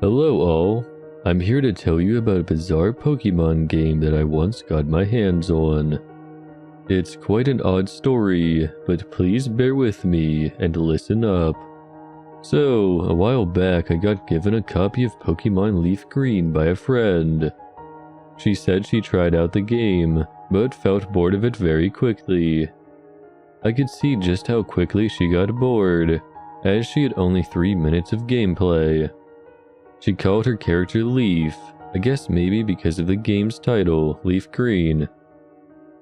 Hello all, I'm here to tell you about a bizarre Pokemon game that I once got my hands on. It's quite an odd story, but please bear with me and listen up. So, a while back I got given a copy of Pokemon Leaf Green by a friend. She said she tried out the game, but felt bored of it very quickly. I could see just how quickly she got bored, as she had only 3 minutes of gameplay. She called her character Leaf, I guess maybe because of the game's title, Leaf Green.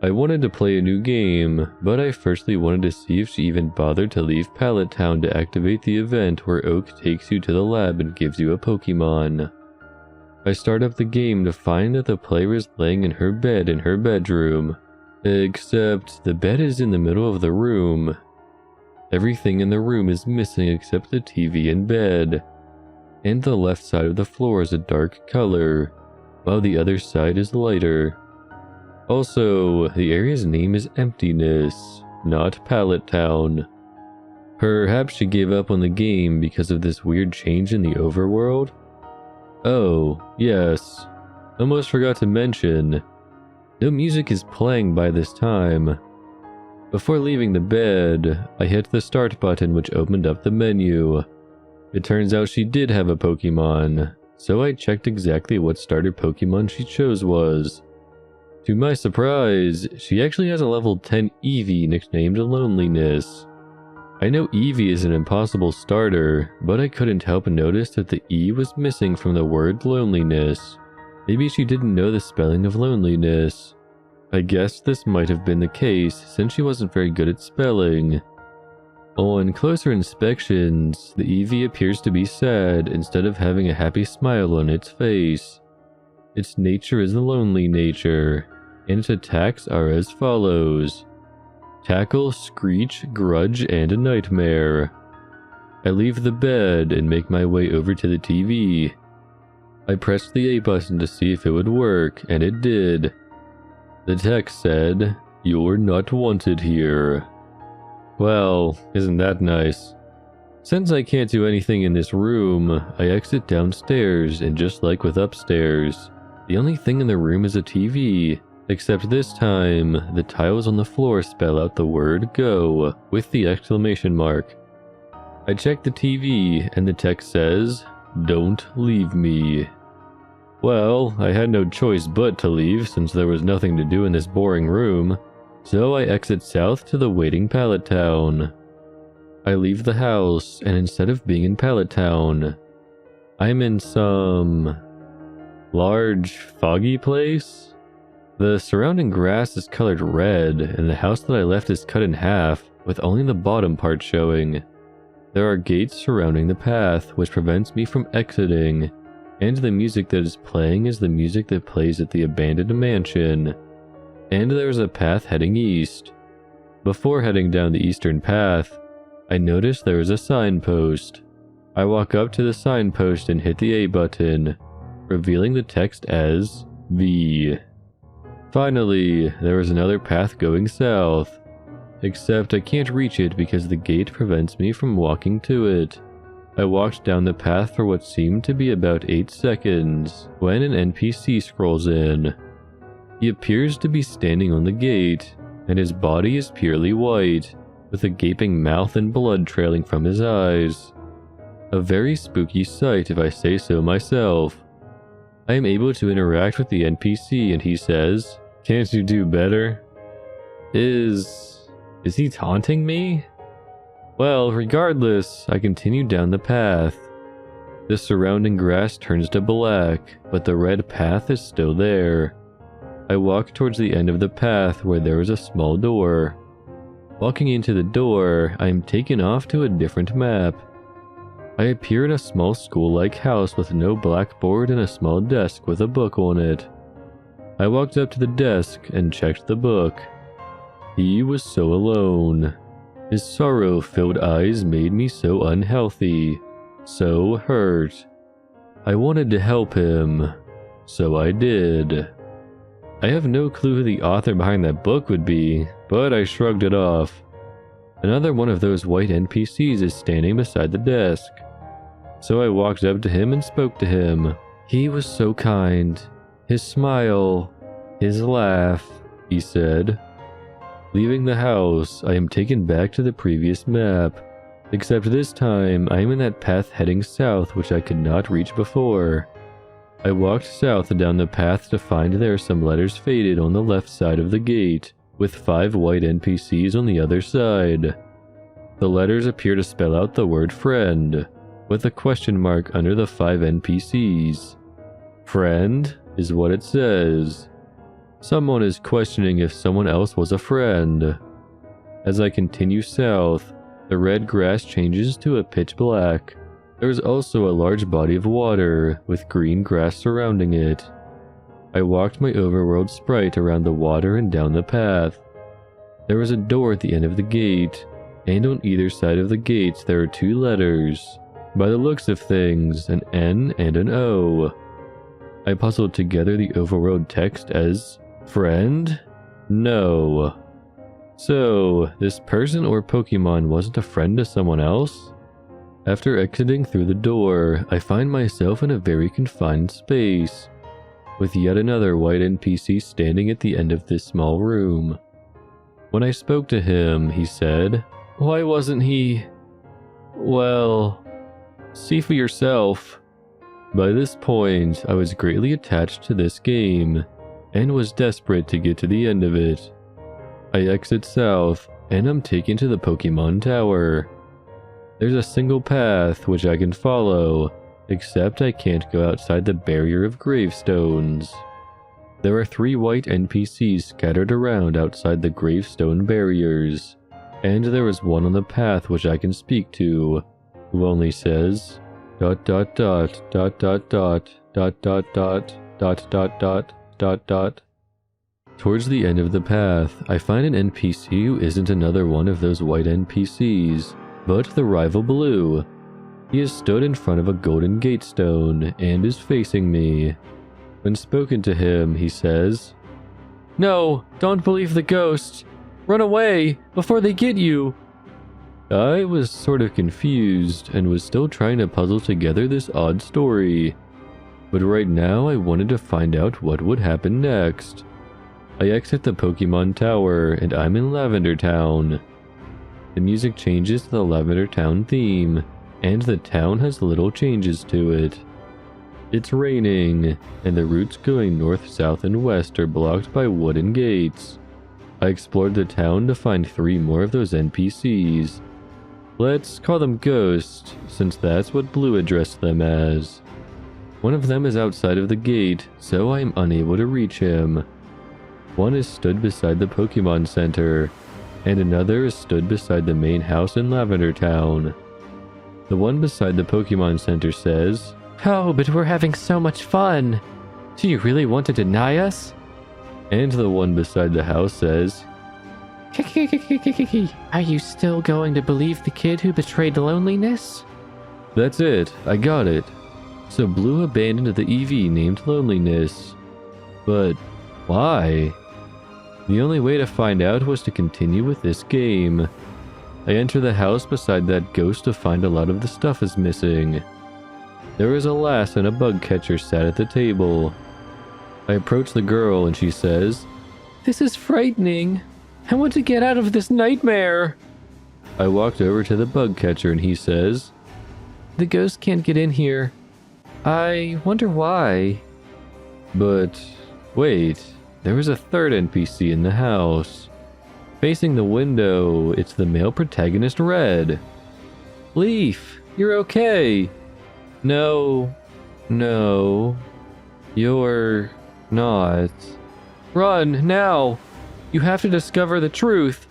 I wanted to play a new game, but I firstly wanted to see if she even bothered to leave Pallet Town to activate the event where Oak takes you to the lab and gives you a Pokemon. I start up the game to find that the player is laying in her bed in her bedroom, except the bed is in the middle of the room. Everything in the room is missing except the TV and bed. And the left side of the floor is a dark color, while the other side is lighter. Also, the area's name is Emptiness, not Pallet Town. Perhaps she gave up on the game because of this weird change in the overworld? Oh, yes. Almost forgot to mention, no music is playing by this time. Before leaving the bed, I hit the start button which opened up the menu. It turns out she did have a Pokemon, so I checked exactly what starter Pokemon she chose was. To my surprise, she actually has a level 10 Eevee nicknamed Lonliness. I know Eevee is an impossible starter, but I couldn't help notice that the E was missing from the word loneliness. Maybe she didn't know the spelling of loneliness. I guess this might have been the case since she wasn't very good at spelling. On closer inspections, the Eevee appears to be sad instead of having a happy smile on its face. Its nature is a lonely nature, and its attacks are as follows: Tackle, Screech, Grudge, and Nightmare. I leave the bed and make my way over to the TV. I pressed the A button to see if it would work, and it did. The text said, "You're not wanted here." Well, isn't that nice? Since I can't do anything in this room, I exit downstairs, and just like with upstairs, the only thing in the room is a TV, except this time, the tiles on the floor spell out the word "Go" with the exclamation mark. I check the TV, and the text says, "Don't leave me." Well, I had no choice but to leave since there was nothing to do in this boring room. So I exit south to the waiting Pallet Town. I leave the house, and instead of being in Pallet Town, I'm in some large, foggy place. The surrounding grass is colored red, and the house that I left is cut in half, with only the bottom part showing. There are gates surrounding the path, which prevents me from exiting, and the music that is playing is the music that plays at the abandoned mansion. And there's a path heading east. Before heading down the eastern path, I notice there is a signpost. I walk up to the signpost and hit the A button, revealing the text as V. Finally, there is another path going south, except I can't reach it because the gate prevents me from walking to it. I walked down the path for what seemed to be about 8 seconds, when an NPC scrolls in. He appears to be standing on the gate, and his body is purely white, with a gaping mouth and blood trailing from his eyes. A very spooky sight if I say so myself. I am able to interact with the NPC and he says, "Can't you do better?" Is he taunting me? Well, regardless, I continue down the path. The surrounding grass turns to black, but the red path is still there. I walk towards the end of the path where there is a small door. Walking into the door, I am taken off to a different map. I appear in a small school-like house with no blackboard and a small desk with a book on it. I walked up to the desk and checked the book. He was so alone. His sorrow-filled eyes made me so unhealthy, so hurt. I wanted to help him, so I did. I have no clue who the author behind that book would be, but I shrugged it off. Another one of those white NPCs is standing beside the desk. So I walked up to him and spoke to him. He was so kind. His smile, his laugh, he said. Leaving the house, I am taken back to the previous map, except this time I am in that path heading south which I could not reach before. I walked south down the path to find there are some letters faded on the left side of the gate, with 5 white NPCs on the other side. The letters appear to spell out the word friend, with a question mark under the 5 NPCs. Friend is what it says. Someone is questioning if someone else was a friend. As I continue south, the red grass changes to a pitch black. There is also a large body of water with green grass surrounding it. I walked my overworld sprite around the water and down the path. There was a door at the end of the gate, and on either side of the gates there are 2 letters. By the looks of things, an N and an O. I puzzled together the overworld text as friend? No. So, this person or Pokemon wasn't a friend to someone else? After exiting through the door, I find myself in a very confined space, with yet another white NPC standing at the end of this small room. When I spoke to him, he said, "Why wasn't he... well, see for yourself." By this point, I was greatly attached to this game, and was desperate to get to the end of it. I exit south, and I'm taken to the Pokemon Tower. There's a single path which I can follow, except I can't go outside the barrier of gravestones. There are 3 white NPCs scattered around outside the gravestone barriers, and there is one on the path which I can speak to, who only says, ... Towards the end of the path, I find an NPC who isn't another one of those white NPCs, but the rival Blue. He has stood in front of a golden gatestone and is facing me. When spoken to him, he says, "No, don't believe the ghost. Run away before they get you." I was sort of confused and was still trying to puzzle together this odd story. But right now I wanted to find out what would happen next. I exit the Pokemon Tower and I'm in Lavender Town. The music changes to the Lavender Town theme, and the town has little changes to it. It's raining, and the routes going north, south, and west are blocked by wooden gates. I explored the town to find 3 more of those NPCs. Let's call them ghosts, since that's what Blue addressed them as. One of them is outside of the gate, so I am unable to reach him. One is stood beside the Pokemon Center, and another is stood beside the main house in Lavender Town. The one beside the Pokemon Center says, "Oh, but we're having so much fun. Do you really want to deny us?" And the one beside the house says, "Are you still going to believe the kid who betrayed Lonliness?" That's it, I got it. So Blue abandoned the EV named Lonliness. But why? The only way to find out was to continue with this game. I enter the house beside that ghost to find a lot of the stuff is missing. There is a lass and a bug catcher sat at the table. I approach the girl and she says, "This is frightening. I want to get out of this nightmare." I walked over to the bug catcher and he says, "The ghost can't get in here. I wonder why." But wait, there was a 3rd NPC in the house. Facing the window, it's the male protagonist Red. "Leaf, you're okay." No, you're not. "Run, now! You have to discover the truth."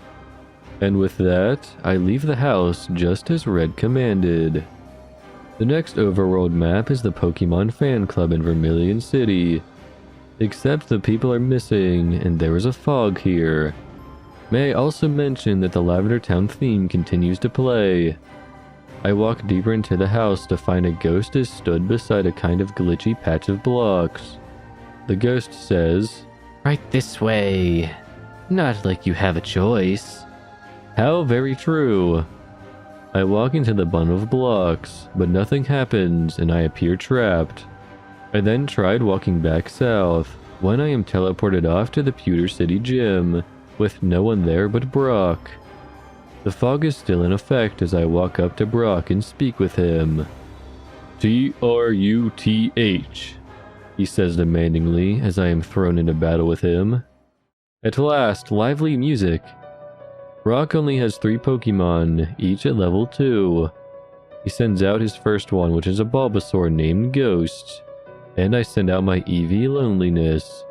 And with that, I leave the house just as Red commanded. The next overworld map is the Pokemon Fan Club in Vermilion City. Except the people are missing, and there is a fog here. May I also mention that the Lavender Town theme continues to play. I walk deeper into the house to find a ghost is stood beside a kind of glitchy patch of blocks. The ghost says, "Right this way. Not like you have a choice." How very true. I walk into the bundle of blocks, but nothing happens and I appear trapped. I then tried walking back south, when I am teleported off to the Pewter City gym, with no one there but Brock. The fog is still in effect as I walk up to Brock and speak with him. "Truth," he says demandingly as I am thrown into battle with him. At last, lively music. Brock only has 3 Pokemon, each at level 2. He sends out his first one, which is a Bulbasaur named Ghost, and I send out my EV Lonliness.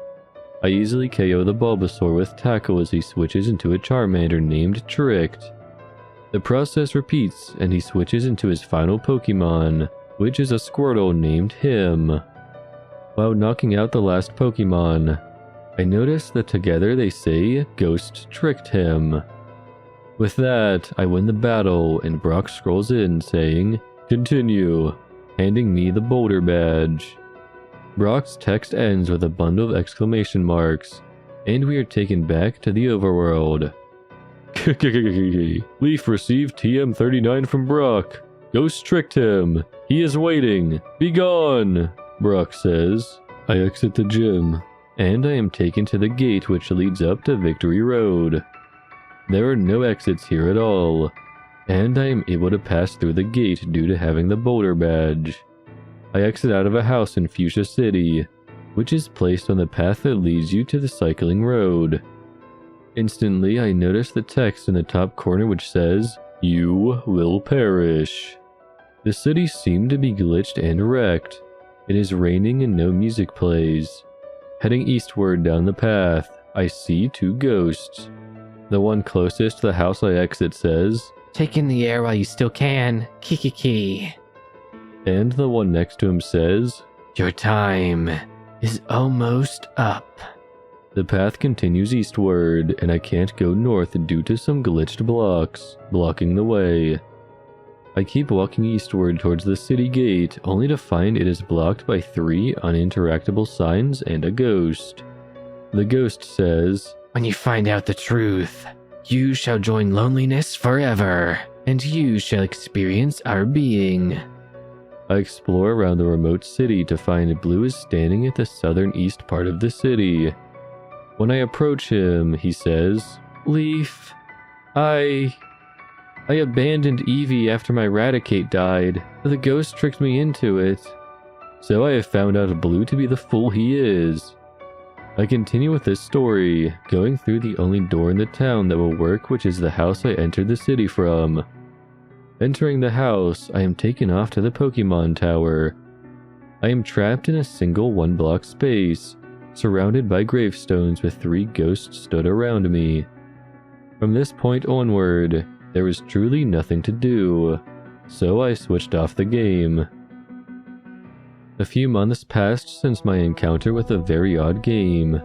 I easily KO the Bulbasaur with Tackle as he switches into a Charmander named Tricked. The process repeats and he switches into his final Pokemon, which is a Squirtle named Him. While knocking out the last Pokemon, I notice that together they say Ghost tricked him. With that, I win the battle and Brock scrolls in saying, "Continue," handing me the Boulder badge. Brock's text ends with a bundle of exclamation marks, and we are taken back to the overworld. Leaf received TM39 from Brock. Ghost tricked him. He is waiting. Be gone, Brock says. I exit the gym, and I am taken to the gate which leads up to Victory Road. There are no exits here at all, and I am able to pass through the gate due to having the Boulder badge. I exit out of a house in Fuchsia City, which is placed on the path that leads you to the cycling road. Instantly, I notice the text in the top corner which says, "You will perish." The city seemed to be glitched and wrecked. It is raining and no music plays. Heading eastward down the path, I see 2 ghosts. The one closest to the house I exit says, "Take in the air while you still can. Kiki." And the one next to him says, "Your time is almost up." The path continues eastward, and I can't go north due to some glitched blocks, blocking the way. I keep walking eastward towards the city gate, only to find it is blocked by 3 uninteractable signs and a ghost. The ghost says, "When you find out the truth, you shall join Lonliness forever, and you shall experience our being." I explore around the remote city to find Blue is standing at the southern east part of the city. When I approach him, he says, "Leaf, I abandoned Eevee after my Raticate died. The ghost tricked me into it. So I have found out Blue to be the fool he is." I continue with this story, going through the only door in the town that will work, which is the house I entered the city from. Entering the house, I am taken off to the Pokemon Tower. I am trapped in a single 1-block space, surrounded by gravestones with 3 ghosts stood around me. From this point onward, there was truly nothing to do, so I switched off the game. A few months passed since my encounter with a very odd game.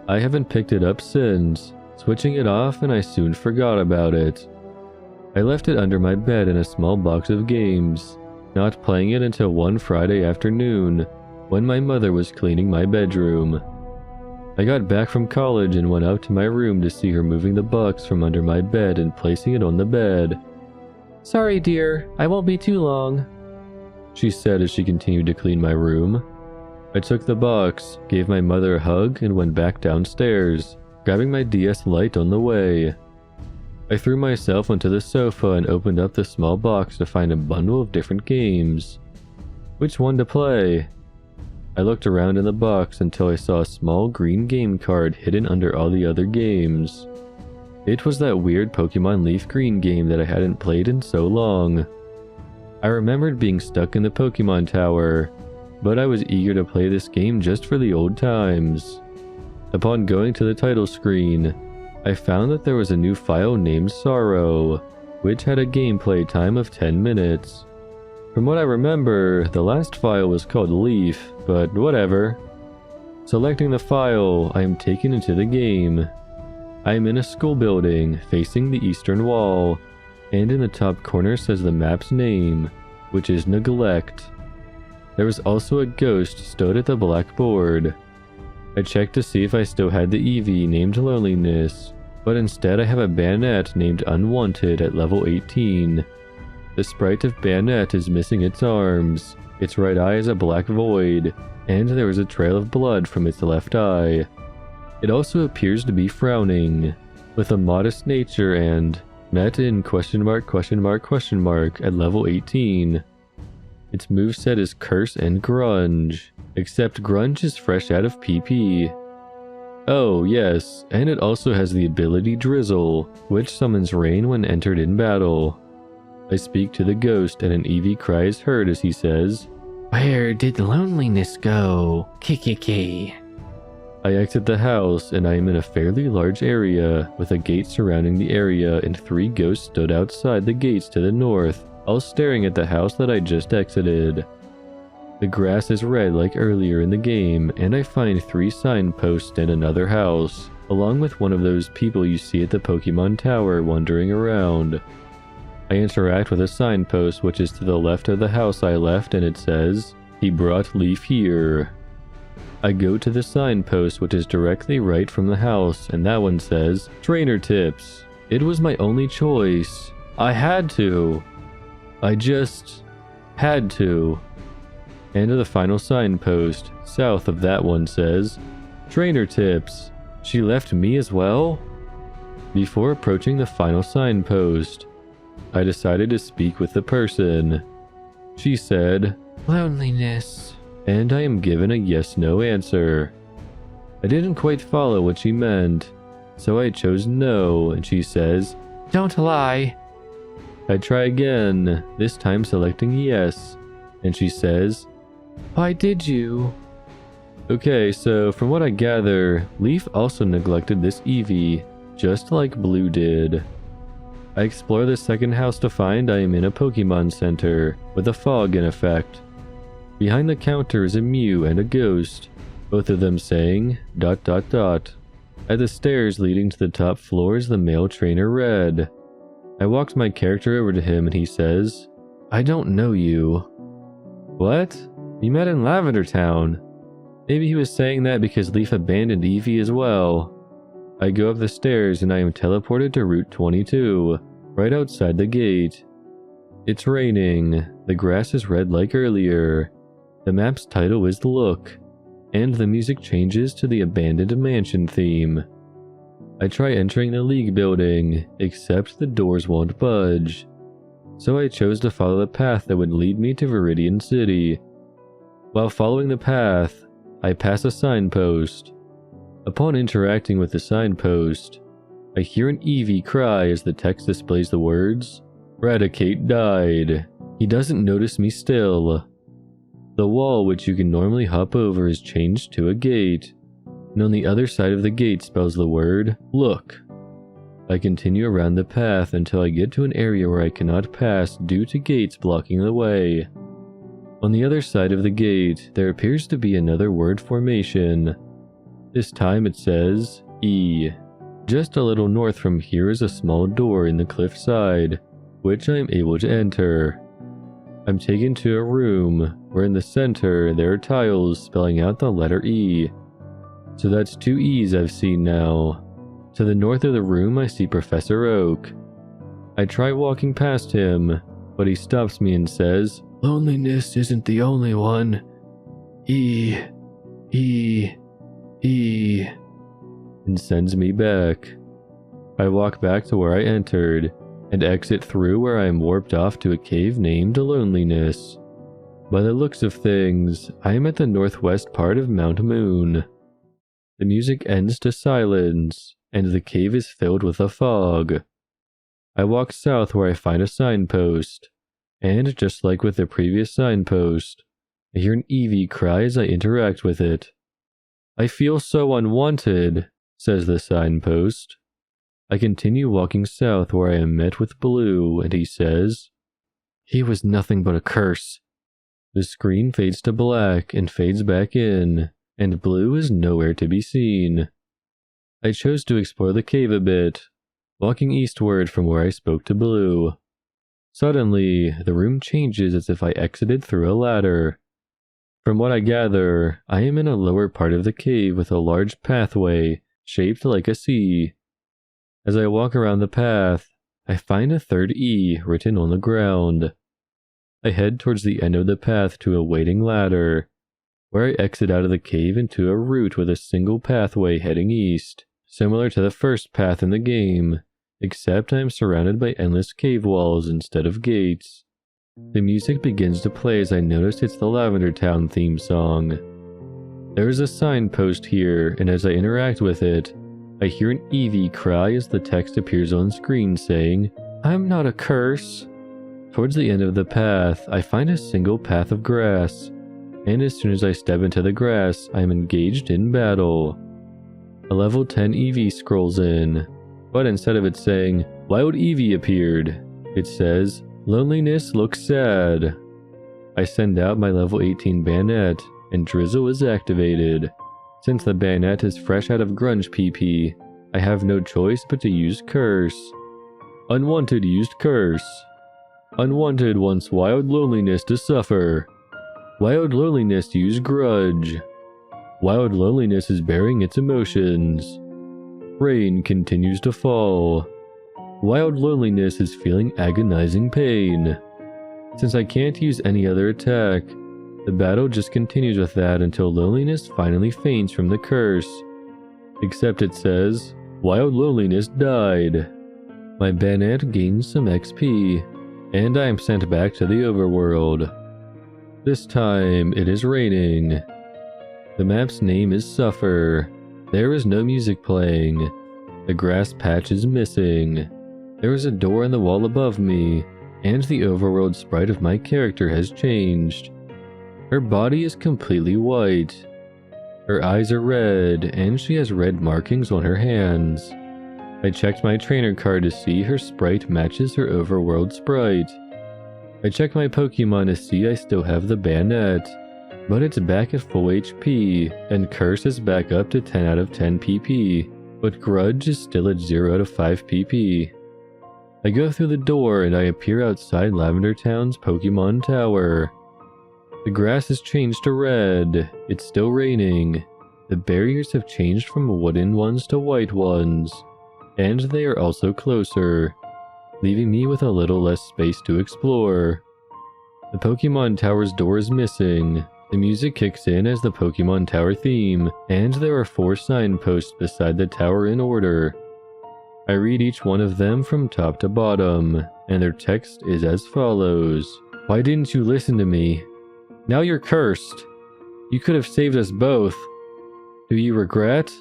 I haven't picked it up since, switching it off and I soon forgot about it. I left it under my bed in a small box of games, not playing it until one Friday afternoon, when my mother was cleaning my bedroom. I got back from college and went up to my room to see her moving the box from under my bed and placing it on the bed. "Sorry, dear, I won't be too long," she said as she continued to clean my room. I took the box, gave my mother a hug, and went back downstairs, grabbing my DS Lite on the way. I threw myself onto the sofa and opened up the small box to find a bundle of different games. Which one to play? I looked around in the box until I saw a small green game card hidden under all the other games. It was that weird Pokemon Leaf Green game that I hadn't played in so long. I remembered being stuck in the Pokemon Tower, but I was eager to play this game just for the old times. Upon going to the title screen, I found that there was a new file named Sorrow, which had a gameplay time of 10 minutes. From what I remember, the last file was called Leaf, but whatever. Selecting the file, I am taken into the game. I am in a school building, facing the eastern wall, and in the top corner says the map's name, which is Neglect. There was also a ghost stood at the blackboard. I checked to see if I still had the Eevee named Lonliness, but instead I have a Banette named Unwanted at level 18, The sprite of Bayonet is missing its arms, its right eye is a black void, and there is a trail of blood from its left eye. It also appears to be frowning, with a modest nature and met in at level 18. Its moveset is Curse and Grunge, except Grunge is fresh out of PP. Oh yes, and it also has the ability Drizzle, which summons rain when entered in battle. I speak to the ghost and an Eevee cry is heard as he says, "Where did Lonliness go? Kikiki." I exit the house and I am in a fairly large area with a gate surrounding the area and 3 ghosts stood outside the gates to the north, all staring at the house that I just exited. The grass is red like earlier in the game and I find 3 signposts and another house, along with one of those people you see at the Pokemon Tower wandering around. I interact with a signpost which is to the left of the house I left and it says, "He brought Leaf here." I go to the signpost which is directly right from the house and that one says, "Trainer Tips." It was my only choice. I had to. I just had to. And the final signpost, south of that one says, "Trainer Tips. She left me as well?" Before approaching the final signpost, I decided to speak with the person. She said, "Lonliness." And I am given a yes-no answer. I didn't quite follow what she meant, so I chose no, and she says, "Don't lie." I try again, this time selecting yes, and she says, "Why did you?" Okay, so from what I gather, Leaf also neglected this Eevee, just like Blue did. I explore the second house to find I am in a Pokemon Center, with a fog in effect. Behind the counter is a Mew and a Ghost, both of them saying ... At the stairs leading to the top floor is the male trainer Red. I walked my character over to him and he says, "I don't know you." What? We met in Lavender Town. Maybe he was saying that because Leaf abandoned Eevee as well. I go up the stairs and I am teleported to Route 22, right outside the gate. It's raining, the grass is red like earlier. The map's title is Look, and the music changes to the abandoned mansion theme. I try entering the League building, except the doors won't budge. So I chose to follow the path that would lead me to Viridian City. While following the path, I pass a signpost. Upon interacting with the signpost, I hear an Eevee cry as the text displays the words, "Raticate died. He doesn't notice me still." The wall which you can normally hop over is changed to a gate, and on the other side of the gate spells the word, "Look." I continue around the path until I get to an area where I cannot pass due to gates blocking the way. On the other side of the gate, there appears to be another word formation. This time it says, E. Just a little north from here is a small door in the cliff side, which I am able to enter. I'm taken to a room, where in the center there are tiles spelling out the letter E. So that's 2 E's I've seen now. To the north of the room I see Professor Oak. I try walking past him, but he stops me and says, "Lonliness isn't the only one. E, and sends me back. I walk back to where I entered, and exit through where I am warped off to a cave named Lonliness. By the looks of things, I am at the northwest part of Mount Moon. The music ends to silence, and the cave is filled with a fog. I walk south where I find a signpost, and just like with the previous signpost, I hear an Eevee cry as I interact with it. "I feel so unwanted," says the signpost. I continue walking south where I am met with Blue, and he says, "He was nothing but a curse." The screen fades to black and fades back in, and Blue is nowhere to be seen. I chose to explore the cave a bit, walking eastward from where I spoke to Blue. Suddenly, the room changes as if I exited through a ladder. From what I gather, I am in a lower part of the cave with a large pathway shaped like a C. As I walk around the path, I find a third E written on the ground. I head towards the end of the path to a waiting ladder, where I exit out of the cave into a route with a single pathway heading east, similar to the first path in the game, except I am surrounded by endless cave walls instead of gates. The music begins to play as I notice it's the Lavender Town theme song. There is a signpost here, and as I interact with it, I hear an Eevee cry as the text appears on screen saying, "I'm not a curse." Towards the end of the path, I find a single path of grass, and as soon as I step into the grass, I am engaged in battle. A level 10 Eevee scrolls in, but instead of it saying, "Wild Eevee appeared," it says, "Lonliness looks sad." I send out my level 18 bayonet, and Drizzle is activated. Since the bayonet is fresh out of Grunge PP, I have no choice but to use Curse. Unwanted used Curse. Unwanted wants Wild Loneliness to suffer. Wild Loneliness use Grudge. Wild Loneliness is bearing its emotions. Rain continues to fall. Wild Loneliness is feeling agonizing pain. Since I can't use any other attack, the battle just continues with that until Loneliness finally faints from the curse. Except it says, "Wild Loneliness died." My bayonet gains some XP, and I am sent back to the overworld. This time, it is raining. The map's name is Suffer. There is no music playing. The grass patch is missing. There is a door in the wall above me, and the overworld sprite of my character has changed. Her body is completely white. Her eyes are red, and she has red markings on her hands. I checked my trainer card to see her sprite matches her overworld sprite. I checked my Pokemon to see I still have the bayonet, but it's back at full HP, and Curse is back up to 10 out of 10 PP, but Grudge is still at 0 out of 5 PP. I go through the door and I appear outside Lavender Town's Pokemon Tower. The grass has changed to red. It's still raining. The barriers have changed from wooden ones to white ones, and they are also closer, leaving me with a little less space to explore. The Pokemon Tower's door is missing. The music kicks in as the Pokemon Tower theme, and there are 4 signposts beside the tower in order. I read each one of them from top to bottom, and their text is as follows. "Why didn't you listen to me? Now you're cursed. You could have saved us both. Do you regret?"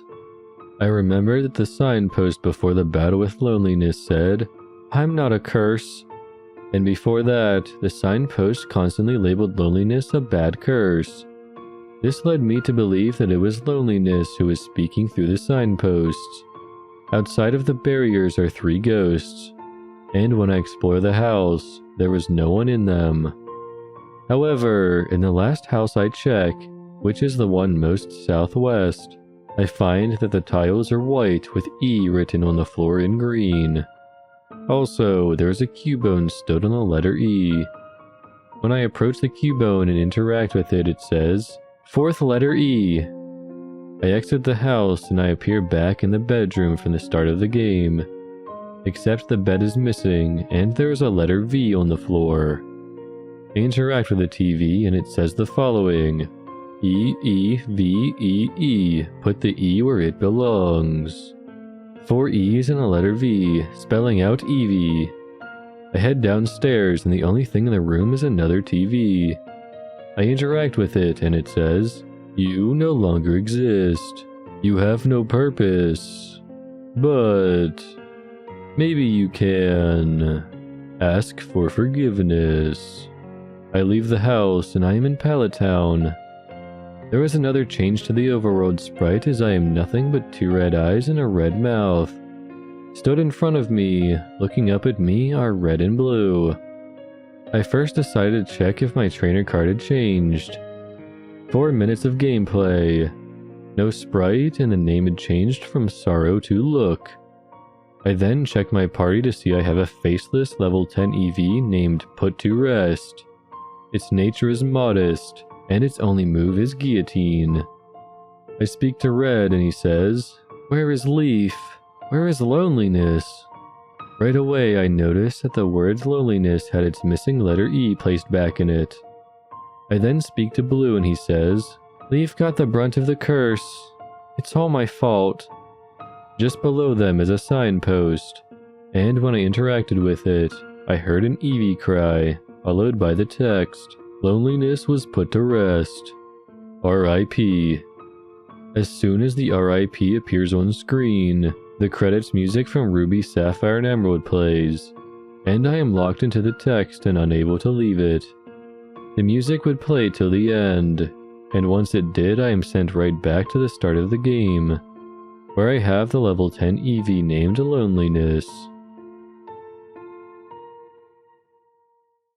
I remember that the signpost before the battle with Loneliness said, "I'm not a curse." And before that, the signpost constantly labeled Loneliness a bad curse. This led me to believe that it was Loneliness who was speaking through the signposts. Outside of the barriers are 3 ghosts, and when I explore the house, there was no one in them. However, in the last house I check, which is the one most southwest, I find that the tiles are white with E written on the floor in green. Also, there is a Cubone stood on the letter E. When I approach the Cubone and interact with it, it says, "Fourth letter E." I exit the house and I appear back in the bedroom from the start of the game. Except the bed is missing and there is a letter V on the floor. I interact with the TV and it says the following: E-E-V-E-E, put the E where it belongs. 4 E's and a letter V, spelling out Eevee. I head downstairs and the only thing in the room is another TV. I interact with it and it says, "You no longer exist. You have no purpose. But maybe you can ask for forgiveness." I leave the house and I am in Pallet Town. There is another change to the overworld sprite as I am nothing but 2 red eyes and a red mouth. Stood in front of me, looking up at me, are red and blue. I first decided to check if my trainer card had changed. 4 minutes of gameplay. No sprite and the name had changed from Sorrow to Look. I then checked my party to see I have a faceless level 10 EV named Put to Rest. Its nature is modest, and its only move is Guillotine. I speak to Red and he says, "Where is Leaf? Where is Loneliness?" Right away, I noticed that the word loneliness had its missing letter E placed back in it. I then speak to Blue and he says, "Leaf got the brunt of the curse. It's all my fault." Just below them is a signpost, and when I interacted with it, I heard an Eevee cry, followed by the text, "Loneliness was put to rest. R.I.P." As soon as the RIP appears on screen, the credits music from Ruby, Sapphire, and Emerald plays, and I am locked into the text and unable to leave it. The music would play till the end, and once it did, I am sent right back to the start of the game, where I have the level 10 Eevee named Loneliness.